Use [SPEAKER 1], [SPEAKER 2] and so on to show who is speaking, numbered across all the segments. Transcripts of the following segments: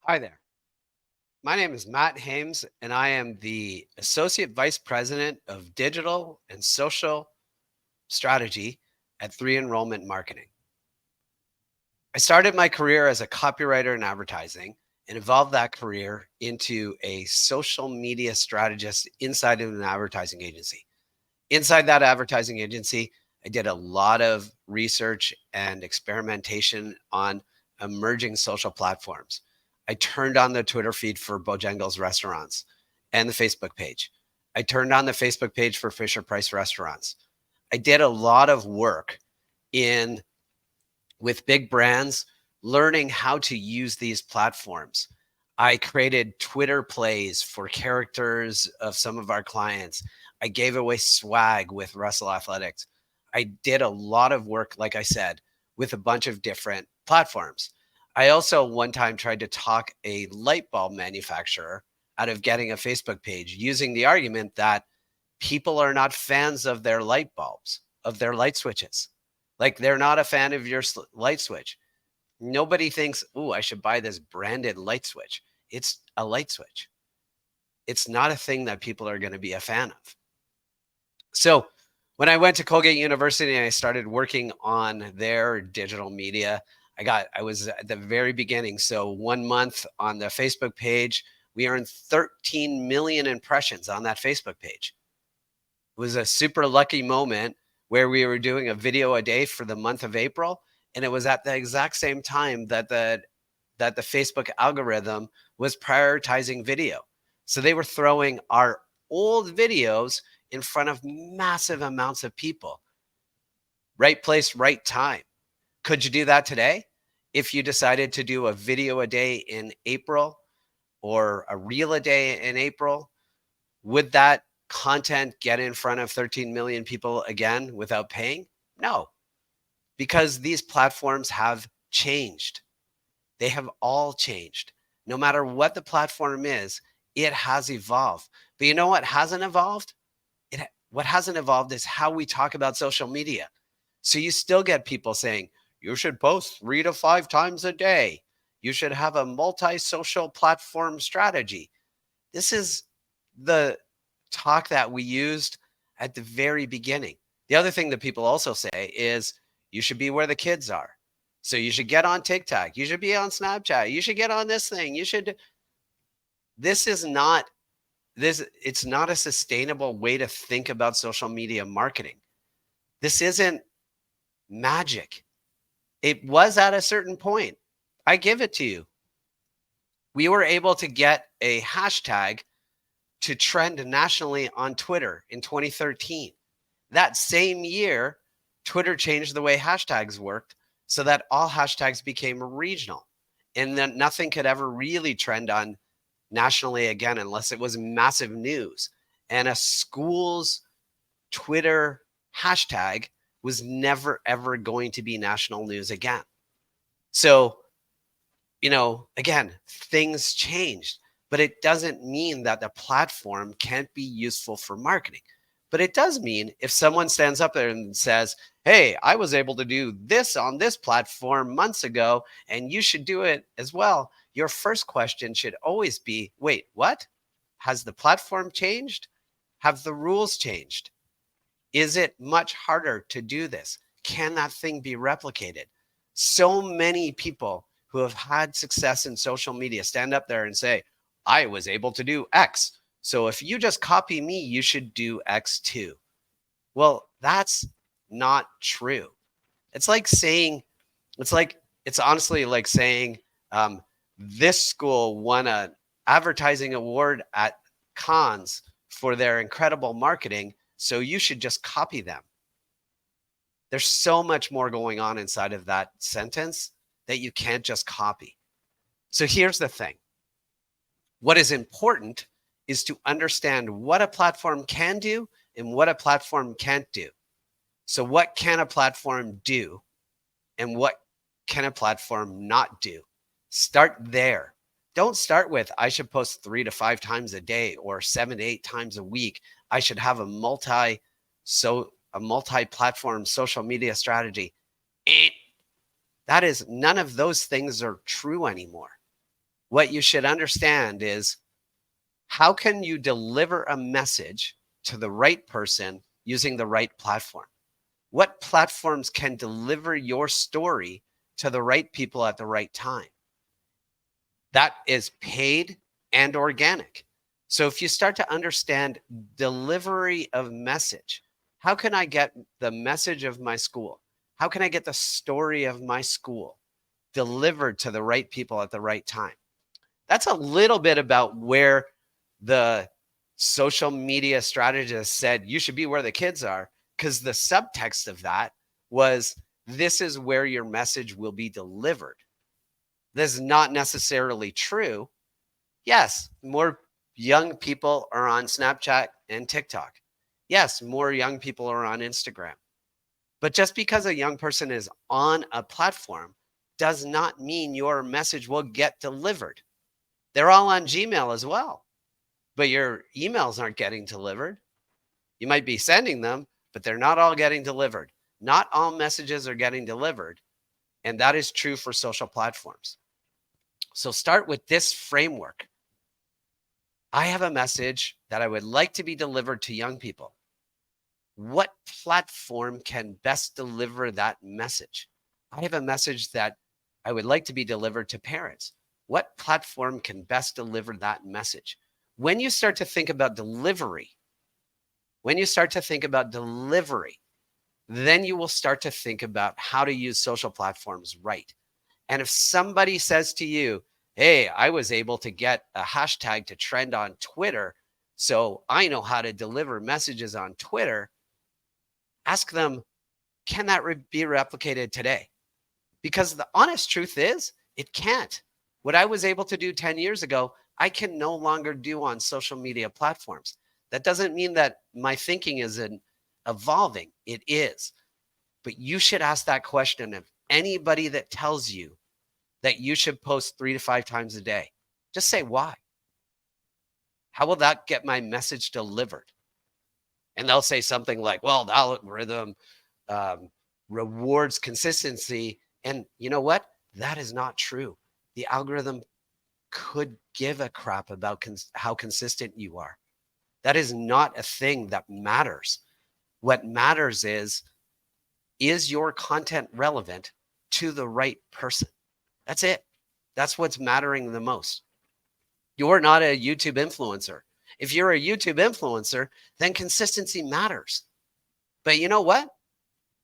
[SPEAKER 1] Hi there. My name is Matt Hames, and I am the Associate Vice President of Digital and Social Strategy at 3 Enrollment Marketing. I started my career as a copywriter in advertising and evolved that career into a social media strategist inside of an advertising agency. Inside that advertising agency, I did a lot of research and experimentation on emerging social platforms. I turned on the Twitter feed for Bojangles restaurants and the Facebook page. I turned on the Facebook page for Fisher Price restaurants. I did a lot of work in with big brands, learning how to use these platforms. I created Twitter plays for characters of some of our clients. I gave away swag with Russell Athletics. I did a lot of work, like I said, with a bunch of different platforms. I also one time tried to talk a light bulb manufacturer out of getting a Facebook page using the argument that people are not fans of their light bulbs, of their light switches. Like they're not a fan of your light switch. Nobody thinks, "Ooh, I should buy this branded light switch." It's a light switch. It's not a thing that people are going to be a fan of. So, when I went to Colgate University and I started working on their digital media, I was at the very beginning. So, 1 month on the Facebook page, we earned 13 million impressions on that Facebook page. It was a super lucky moment where we were doing a video a day for the month of April. And it was at the exact same time that the Facebook algorithm was prioritizing video. So they were throwing our old videos in front of massive amounts of people. Right place, right time. Could you do that today? If you decided to do a video a day in April or a reel a day in April, would that content get in front of 13 million people again without paying? No, because these platforms have changed. They have all changed. No matter what the platform is, it has evolved. But you know what hasn't evolved? What hasn't evolved is how we talk about social media. So you still get people saying, you should post 3 to 5 times a day. You should have a multi-social platform strategy. This is the talk that we used at the very beginning. The other thing that people also say is you should be where the kids are. So you should get on TikTok. You should be on Snapchat. You should get on this thing. You should. This is not this. It's not a sustainable way to think about social media marketing. This isn't magic. It was at a certain point. I give it to you. We were able to get a hashtag to trend nationally on Twitter in 2013. That same year, Twitter changed the way hashtags worked so that all hashtags became regional and then nothing could ever really trend on nationally again unless it was massive news. And a school's Twitter hashtag was never, ever going to be national news again. So, again, things changed, but it doesn't mean that the platform can't be useful for marketing. But it does mean if someone stands up there and says, hey, I was able to do this on this platform months ago, and you should do it as well. Your first question should always be, wait, what? Has the platform changed? Have the rules changed? Is it much harder to do this? Can that thing be replicated? So many people who have had success in social media stand up there and say, I was able to do X. So if you just copy me, you should do X too. Well, that's not true. It's like saying, it's honestly like saying, this school won an advertising award at Cannes for their incredible marketing. So you should just copy them. There's so much more going on inside of that sentence that you can't just copy. So here's the thing. What is important is to understand what a platform can do and what a platform can't do. So what can a platform do and what can a platform not do? Start there. Don't start with, I should post 3 to 5 times a day or 7 to 8 times a week. I should have a multi-platform social media strategy. That is, none of those things are true anymore. what you should understand is, how can you deliver a message to the right person using the right platform? What platforms can deliver your story to the right people at the right time? That is paid and organic. So if you start to understand delivery of message, how can I get the message of my school? How can I get the story of my school delivered to the right people at the right time? That's a little bit about where the social media strategist said you should be where the kids are, because the subtext of that was, this is where your message will be delivered. This is not necessarily true. Yes, more young people are on Snapchat and TikTok. Yes, more young people are on Instagram. But just because a young person is on a platform does not mean your message will get delivered. They're all on Gmail as well, but your emails aren't getting delivered. You might be sending them, but they're not all getting delivered. Not all messages are getting delivered. And that is true for social platforms. So start with this framework. I have a message that I would like to be delivered to young people. What platform can best deliver that message? I have a message that I would like to be delivered to parents. What platform can best deliver that message? When you start to think about delivery, then you will start to think about how to use social platforms right. And if somebody says to you, hey, I was able to get a hashtag to trend on Twitter, so I know how to deliver messages on Twitter, ask them, can that be replicated today? Because the honest truth is, it can't. What I was able to do 10 years ago, I can no longer do on social media platforms. That doesn't mean that my thinking isn't evolving. It is. But you should ask that question of anybody that tells you that you should post 3 to 5 times a day. Just say why. How will that get my message delivered? And they'll say something like, well, the algorithm rewards consistency. And you know what? That is not true. The algorithm could give a crap about how consistent you are. That is not a thing that matters. What matters is your content relevant to the right person? That's it. That's what's mattering the most. You're not a YouTube influencer. If you're a YouTube influencer, then consistency matters. But you know what?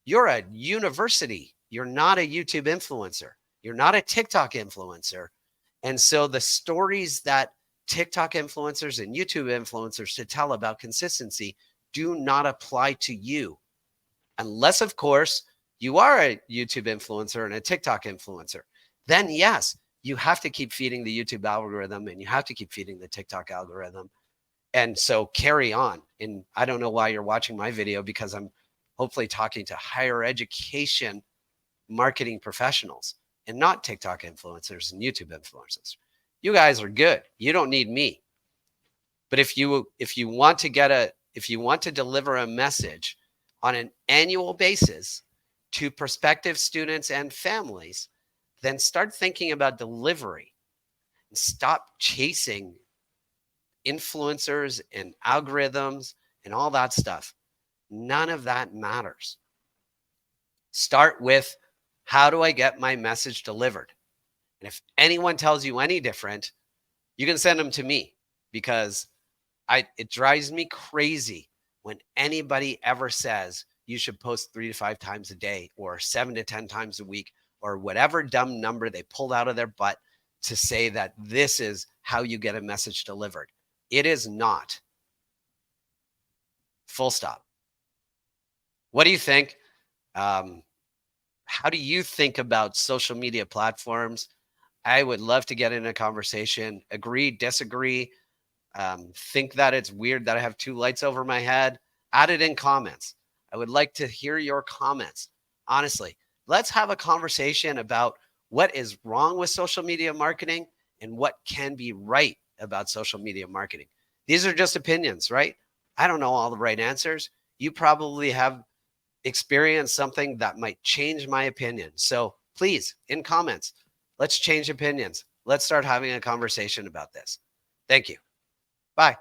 [SPEAKER 1] You're a university. You're not a YouTube influencer. You're not a TikTok influencer. And so the stories that TikTok influencers and YouTube influencers should tell about consistency do not apply to you. Unless, of course, you are a YouTube influencer and a TikTok influencer. Then yes, you have to keep feeding the YouTube algorithm and you have to keep feeding the TikTok algorithm. And so carry on. And I don't know why you're watching my video, because I'm hopefully talking to higher education marketing professionals and not TikTok influencers and YouTube influencers. You guys are good. You don't need me. But if you want to deliver a message on an annual basis to prospective students and families, then start thinking about delivery and stop chasing influencers and algorithms and all that stuff. None of that matters. Start with, how do I get my message delivered? And if anyone tells you any different, you can send them to me, because it drives me crazy when anybody ever says you should post 3 to 5 times a day or 7 to 10 times a week or whatever dumb number they pulled out of their butt to say that this is how you get a message delivered. It is not. Full stop. What do you think? How do you think about social media platforms? I would love to get in a conversation. Agree, disagree, think that it's weird that I have 2 lights over my head. Add it in comments. I would like to hear your comments. Honestly, let's have a conversation about what is wrong with social media marketing and what can be right about social media marketing. These are just opinions, right? I don't know all the right answers. You probably have experienced something that might change my opinion. So please, in comments, let's change opinions. Let's start having a conversation about this. Thank you. Bye.